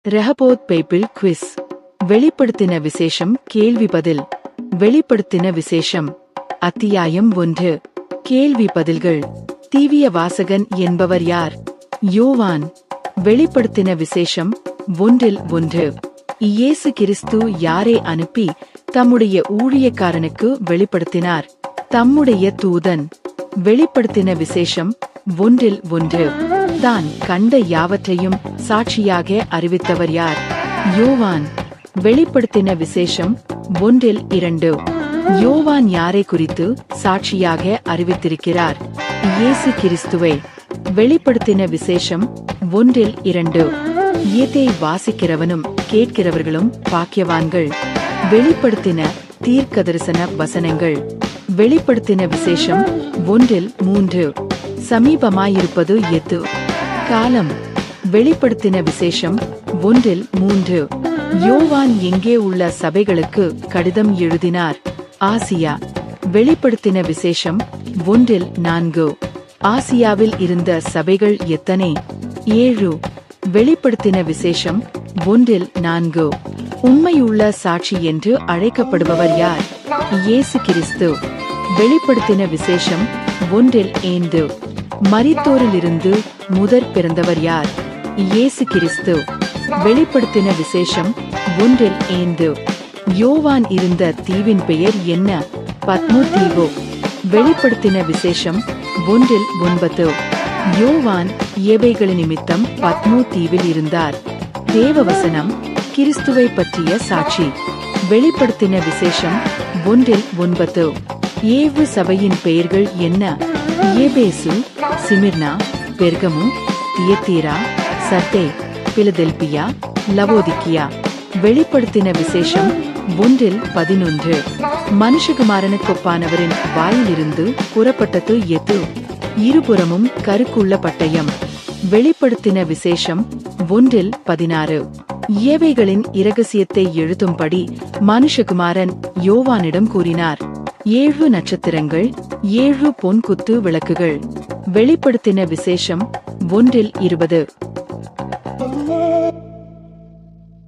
Rehoboth Bible quiz. வெளிப்படுத்தின விசேஷம் கேள்வி பதில். வெளிப்படுத்தின விசேஷம் அத்தியாயம் 1. கேள்வி பதில்கள். தீவிய வாசகன் என்பவர் யார்? யோவான். வெளிப்படுத்தின விசேஷம் 1. இயேசு கிறிஸ்து யாரை அனுப்பி தம்முடைய ஊழியக்காரனுக்கு வெளிப்படுத்தினார்? தம்முடைய தூதன். வெளிப்படுத்தின விசேஷம் 1. தான் கண்ட யாவற்றையும் சாட்சியாக அறிவித்தவர் யார்? யோவான். வெளிப்படுத்தின விசேஷம் 1. யோவான் யாரை குறித்து சாட்சியாக அறிவித்திருக்கிறார்? இயேசு கிறிஸ்துவை. வெளிப்படுத்தின விசேஷம் 1. இயேத்தை வாசிக்கிறவனும் கேட்கிறவர்களும் பாக்கியவான்கள். வெளிப்படுத்தின தீர்க்கதரிசன வசனங்கள். வெளிப்படுத்தின விசேஷம் 1. சமீபமாயிருப்பது எது? காலம். வெளிப்படுத்தின விசேஷம் 1. யோவான் எங்கே உள்ள சபைகளுக்கு கடிதம் எழுதினார்? ஆசியா. வெளிப்படுத்தின விசேஷம் 1. ஆசியாவில் இருந்த சபைகள் எத்தனை? 7. வெளிப்படுத்தின விசேஷம் 1. உண்மையுள்ள சாட்சி என்று அழைக்கப்படுபவர் யார்? இயேசு கிறிஸ்து. வெளிப்படுத்தின விசேஷம் 1. மரித்தோரிலிருந்து முதற் பிறந்தவர் யார்? இயேசு கிறிஸ்து. வெளிப்படுத்தின விசேஷம் 1. யோவான் இருந்த தீவின் பெயர் என்ன? பத்மோ தீவு. வெளிப்படுத்தின விசேஷம் 1. யோவான் எவைகள் நிமித்தம் பத்மோ தீவில் இருந்தார்? தேவவசனம், கிறிஸ்துவை பற்றிய சாட்சி. வெளிப்படுத்தின விசேஷம் 1. ஏழு சபையின் பெயர்கள் என்ன? எபேசு, சிமிர்னா, பெர்கமு, தியத்தீரா, சர்தே, பிலதெல்பியா, லவோதிக்கியா. வெளிப்படுத்தின விசேஷம் 1. மனுஷகுமாரனுக்கொப்பானவரின் வாயிலிருந்து புறப்பட்டது எது? இருபுறமும் கருக்குள்ள பட்டயம். வெளிப்படுத்தின விசேஷம் 1. ஏவைகளின் இரகசியத்தை எழுதும்படி மனுஷகுமாரன் யோவானிடம் கூறினார். 7 நட்சத்திரங்கள், 7 பொன் குத்து விளக்குகள். வெளிப்படுத்தின விசேஷம் 1.